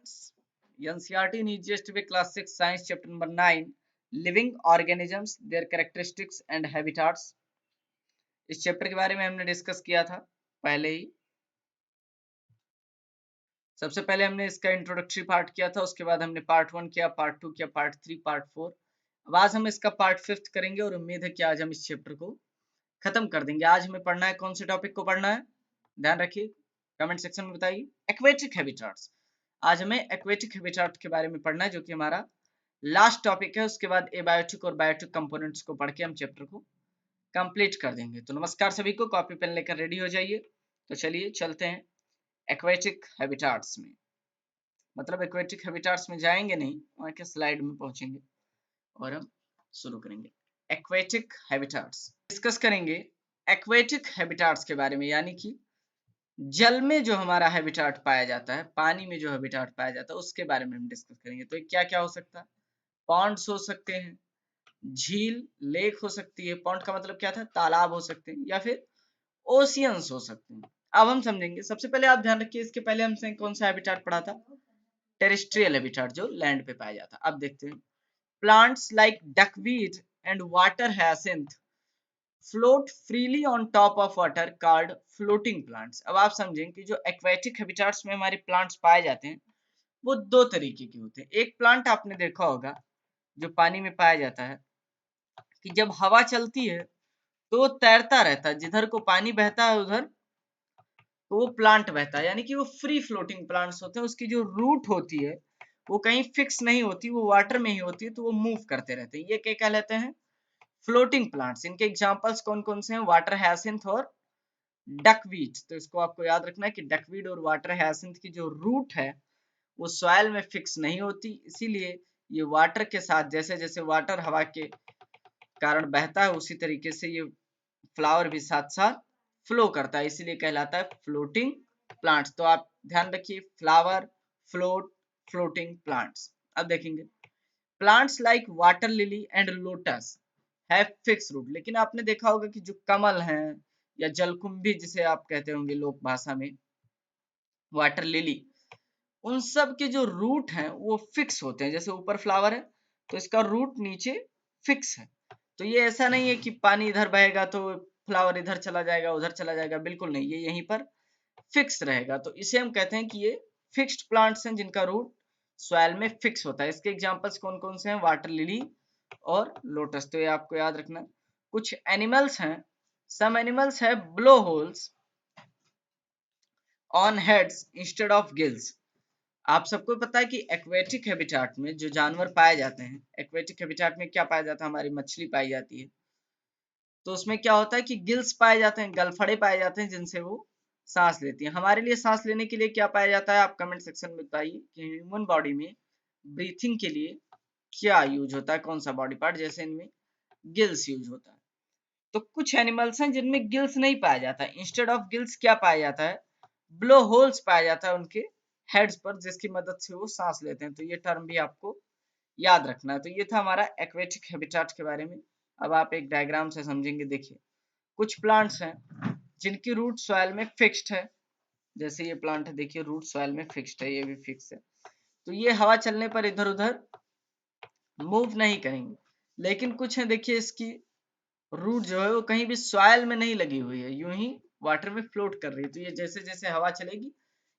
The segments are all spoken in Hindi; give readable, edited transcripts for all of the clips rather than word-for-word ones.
students, NCERT needs just be class 6 science chapter number 9 living organisms their characteristics and habitats। इस चैप्टर के बारे में हमने डिस्कस किया था पहले ही। सबसे पहले हमने इसका इंट्रोडक्टरी पार्ट किया था, उसके बाद हमने पार्ट 1 किया, पार्ट 2 किया, पार्ट 3, पार्ट 4। अब आज हम इसका पार्ट 5 करेंगे और उम्मीद है कि आज हम इस चैप्टर को खत्म कर देंगे। आज हमें पढ़ना है, कौन से टॉपिक को पढ़ना है ध्यान रखिए, कमेंट सेक्शन में बताइए। Aquatic habitats. आज हमें एक्वेटिक हैबिटाट के बारे में पढ़ना है, जो कि हमारा लास्ट टॉपिक है। उसके बाद एबायोटिक और बायोटिक कंपोनेंट्स को पढ़ के हम चैप्टर को कंप्लीट कर देंगे। तो नमस्कार सभी को, कॉपी पेन लेकर रेडी हो जाइए। तो चलिए चलते हैं एक्वेटिक हैबिटाट्स में। मतलब एक्वेटिक हैबिटाट्स में जाएंगे नहीं, वहां के स्लाइड में पहुंचेंगे और हम शुरू करेंगे। एक्वेटिक हैबिटाट्स डिस्कस करेंगे। एक्वेटिक हैबिटाट्स के बारे में, यानी कि जल में जो हमारा हैबिटाट पाया जाता है, पानी में जो हैबिटाट पाया जाता है, उसके बारे में हम डिस्कस करेंगे। तो क्या क्या हो सकता है? पॉन्ड्स हो सकते हैं, झील, लेक हो सकती है। पॉन्ड का मतलब क्या था? तालाब हो सकते हैं, या फिर ओशियंस हो सकते हैं। अब हम समझेंगे। सबसे पहले आप ध्यान रखिए, इसके पहले हमसे कौन सा हैबिटाट पढ़ा था? टेरेस्ट्रियल हैबिटाट, जो लैंड पे पाया जाता है। अब देखते हैं। Plants like duckweed and water hyacinth float freely on top of water called floating plants. अब आप समझें कि जो एक्वेटिक हैबिटाट्स में हमारे प्लांट्स पाए जाते हैं, वो दो तरीके के होते हैं। एक प्लांट आपने देखा होगा जो पानी में पाया जाता है कि जब हवा चलती है तो वो तैरता रहता है, जिधर को पानी बहता है उधर तो वो प्लांट बहता है, यानी कि वो फ्री फ्लोटिंग प्लांट्स होते हैं। उसकी जो रूट होती है वो कहीं फिक्स नहीं होती, वो वाटर में ही होती है, तो वो मूव करते रहते हैं। ये क्या कहलाते हैं? Floating plants. इनके एग्जांपल्स कौन कौन से हैं? वाटर हायसिंथ और डकवीट। तो इसको आपको याद रखना है कि डकवीट और वाटर हायसिंथ की जो रूट है वो सॉइल में फिक्स नहीं होती, इसीलिए ये वाटर के साथ, जैसे जैसे वाटर हवा के कारण बहता है, उसी तरीके से ये फ्लावर भी साथ साथ फ्लो करता है, इसीलिए कहलाता है फ्लोटिंग प्लांट्स। तो आप ध्यान रखिए, फ्लावर, फ्लोट, फ्लोटिंग प्लांट्स। अब देखेंगे। Plants like water lily and lotus have fix root. लेकिन आपने देखा होगा कि जो कमल हैं या जलकुंभी जिसे आप कहते होंगे लोक भाषा में, वाटर लिली, उन सब के जो रूट हैं वो फिक्स होते हैं। जैसे ऊपर फ्लावर है तो इसका रूट नीचे फिक्स है। तो ये ऐसा नहीं है कि पानी इधर बहेगा तो फ्लावर इधर चला जाएगा, उधर चला जाएगा, बिल्कुल नहीं, ये यहीं पर फिक्स रहेगा। तो इसे हम कहते हैं कि ये फिक्स्ड प्लांट्स हैं जिनका रूट सॉइल में फिक्स होता है। इसके एग्जांपल्स कौन कौन से हैं? वाटर लिली और लोटस। तो ये आपको याद रखना। कुछ एनिमल्स हैं, सम एनिमल्स है blow holes on heads instead of gills. आप सबको पता है कि एक्वेटिक हैबिटाट में जो जानवर पाए जाते हैं, एक्वेटिक हैबिटाट में क्या पाया जाता है? हमारी मछली पाई जाती है। तो उसमें क्या होता है कि गिल्स पाए जाते हैं, गलफड़े पाए जाते हैं, जिनसे वो सांस लेती है। हमारे लिए सांस लेने के लिए क्या पाया जाता है? आप कमेंट सेक्शन में बताइए कि ह्यूमन बॉडी में ब्रीथिंग के लिए क्या यूज होता है, कौन सा बॉडी पार्ट? जैसे इनमें गिल्स यूज होता है। तो कुछ एनिमल्स हैं जिनमें गिल्स नहीं पाया जाता है। इंस्टेड ऑफ गिल्स क्या पाया जाता है? ब्लो होल्स पाया जाता है उनके हेड्स पर, जिसकी मदद से वो सांस लेते हैं। तो ये टर्म भी आपको याद रखना है। तो ये था हमारा एक्वेटिक हैबिटाट के बारे में। अब आप एक डायग्राम से समझेंगे। देखिए, कुछ प्लांट्स हैं जिनकी रूट सॉइल में फिक्स्ड है। जैसे ये प्लांट है, देखिए रूट सॉइल में फिक्स्ड है, ये भी फिक्स है। तो ये हवा चलने पर इधर उधर मूव नहीं करेंगे। लेकिन कुछ है, देखिए इसकी रूट जो है वो कहीं भी सॉइल में नहीं लगी हुई है, यूं ही वाटर में फ्लोट कर रही है। तो ये जैसे जैसे हवा चलेगी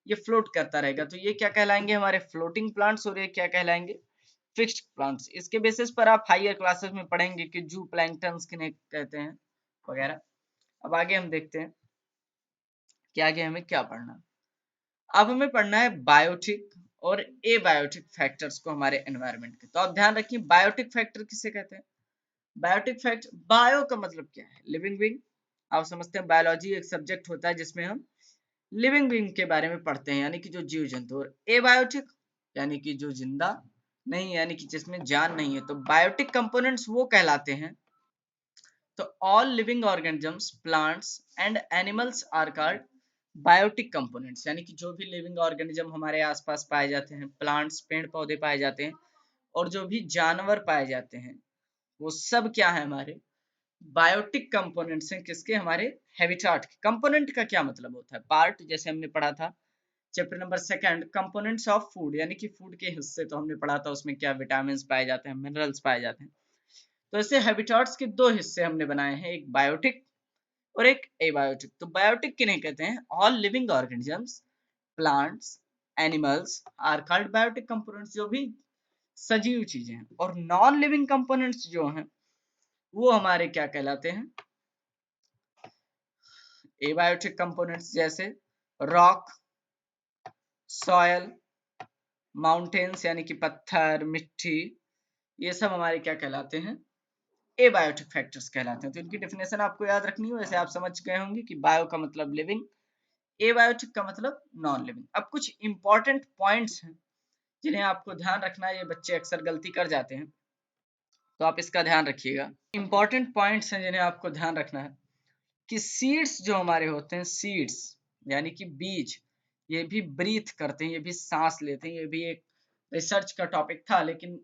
ये फ्लोट करता रहेगा। तो ये क्या कहलाएंगे? हमारे फ्लोटिंग प्लांट्स। और ये क्या कहलाएंगे? Fixed plants. इसके बेसिस पर आप हायर क्लासेस में पढ़ेंगे कि जू प्लैंक्टन्स किन्हें कहते हैं वगैरह। अब आगे हम देखते हैं कि आगे हमें क्या पढ़ना। अब हमें पढ़ना है बायोटिक और एबायोटिक फैक्टर्स को हमारे एनवायरनमेंट के। तो आप ध्यान रखिए, बायोटिक फैक्टर किसे कहते हैं? बायोटिक फैक्टर, बायो का मतलब क्या है? Living being. आप समझते हैं बायोलॉजी एक सब्जेक्ट होता है जिसमें हम लिविंग बीइंग के बारे में पढ़ते हैं, यानी कि जो जीव जंतु। और एबायोटिक यानी कि जो जिंदा नहीं, यानी कि जिसमें जान नहीं है। तो बायोटिक कंपोनेंट्स वो कहलाते हैं। तो all living organisms, plants and animals are called biotic components. यानी कि जो भी लिविंग ऑर्गेनिज्म हमारे आसपास पाए जाते हैं, प्लांट्स, पेड़ पौधे पाए जाते हैं, और जो भी जानवर पाए जाते हैं, वो सब क्या है? हमारे बायोटिक कंपोनेंट्स हैं। किसके? हमारे हैबिटाट के। कंपोनेंट का क्या मतलब होता है? पार्ट, जैसे हमने पढ़ा था chapter number 2 components of food, यानी कि फूड के हिस्से तो हमने पढ़ा था, उसमें क्या विटामिन पाए जाते हैं, मिनरल्स पाए जाते हैं। तो ऐसे हैबिटाट्स के दो हिस्से हमने बनाए हैं, एक बायोटिक और एक एबायोटिक। तो बायोटिक किन्हें कहते हैं? All living organisms, plants, animals are called biotic components, जो भी सजीव चीजें हैं। और नॉन लिविंग कंपोनेंट्स जो हैं वो हमारे क्या कहलाते हैं? एबायोटिक कंपोनेंट्स, जैसे रॉक, सॉयल, माउंटेन्स यानी कि पत्थर, मिट्टी, ये सब हमारे क्या कहलाते हैं? एबायोटिक फैक्टर्स कहलाते हैं। तो इनकी डेफिनेशन आपको याद रखनी हो, वैसे आप समझ गए होंगे कि बायो का मतलब लिविंग, एबायोटिक का मतलब नॉन लिविंग। अब कुछ इंपॉर्टेंट पॉइंट्स हैं जिन्हें आपको ध्यान रखना है, ये बच्चे अक्सर गलती कर जाते हैं, तो आप इसका ध्यान रखिएगा। इंपॉर्टेंट पॉइंट्स हैं जिन्हें आपको ध्यान रखना है कि सीड्स जो हमारे होते हैं, सीड्स यानी कि बीज, ये भी ब्रीथ करते हैं, ये भी सांस लेते हैं। ये भी एक रिसर्च का टॉपिक था, लेकिन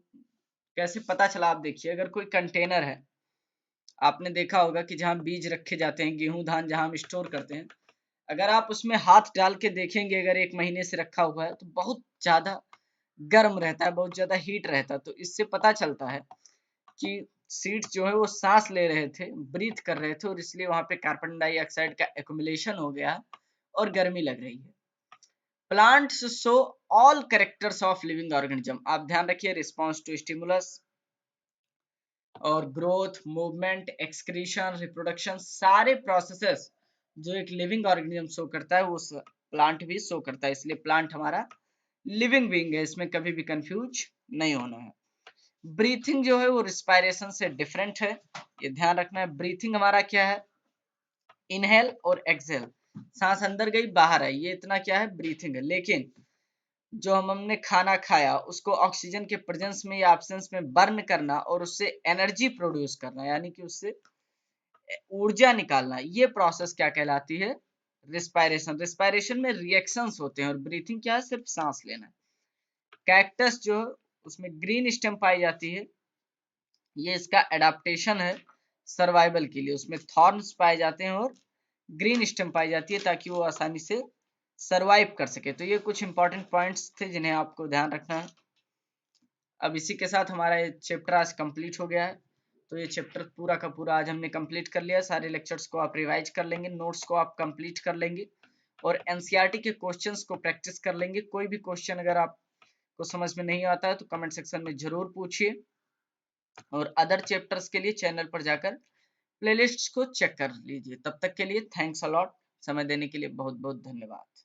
कैसे पता चला? आप देखिए, अगर कोई कंटेनर है, आपने देखा होगा कि जहाँ बीज रखे जाते हैं, गेहूं धान जहाँ हम स्टोर करते हैं, अगर आप उसमें हाथ डाल के देखेंगे, अगर 1 महीने से रखा हुआ है, तो बहुत ज्यादा गर्म रहता है, बहुत ज्यादा हीट रहता है। तो इससे पता चलता है कि सीड्स जो है वो सांस ले रहे थे, ब्रीथ कर रहे थे, और इसलिए वहां पे कार्बन डाइऑक्साइड का एक्युमुलेशन हो गया और गर्मी लग रही है। Plants show all characters of living organism. आप ध्यान रखिए, रिस्पॉन्स टू स्टिमुलस और ग्रोथ, मूवमेंट, एक्सक्रीशन, रिप्रोडक्शन, सारे प्रोसेसेस जो एक लिविंग ऑर्गेनिज्म शो करता है, वो प्लांट भी शो करता है। इसलिए प्लांट हमारा लिविंग बीइंग है, इसमें कभी भी कंफ्यूज नहीं होना है। ब्रीथिंग जो है वो रिस्पायरेशन से डिफरेंट है, ये ध्यान रखना है। ब्रीथिंग हमारा क्या है? इनहेल और एक्सहेल, सांस अंदर गई बाहर आई, ये इतना क्या है? ब्रीथिंग है। लेकिन जो हमने खाना खाया उसको ऑक्सीजन के प्रेजेंस में या एब्सेंस में बर्न करना और उससे एनर्जी प्रोड्यूस करना, यानी कि उससे ऊर्जा निकालना, ये प्रोसेस क्या कहलाती है? रिस्पायरेशन। रिस्पायरेशन में रिएक्शंस होते हैं, और ब्रीथिंग क्या है? सिर्फ सांस लेना है। कैक्टस जो उसमें ग्रीन स्टेम पाई जाती है, ये इसका एडाप्टेशन है सर्वाइवल के लिए, उसमें थॉर्न्स पाए जाते हैं और ग्रीन स्टेम पाई जाती है ताकि वो आसानी से सरवाइव कर सके। तो ये कुछ इंपॉर्टेंट पॉइंट्स थे जिन्हें आपको ध्यान रखना है। अब इसी के साथ हमारा ये चैप्टर आज कंप्लीट हो गया है। तो ये चैप्टर पूरा का पूरा आज हमने कंप्लीट कर लिया। सारे लेक्चर्स को आप रिवाइज कर लेंगे, नोट्स को आप कंप्लीट कर लेंगे और एनसीईआरटी के क्वेश्चंस को प्रैक्टिस कर लेंगे। कोई भी क्वेश्चन अगर आपको समझ में नहीं आता है तो कमेंट सेक्शन में जरूर पूछिए, और अदर चैप्टर्स के लिए चैनल पर जाकर प्लेलिस्ट्स को चेक कर लीजिए। तब तक के लिए थैंक्स अ लॉट। समय देने के लिए बहुत बहुत धन्यवाद।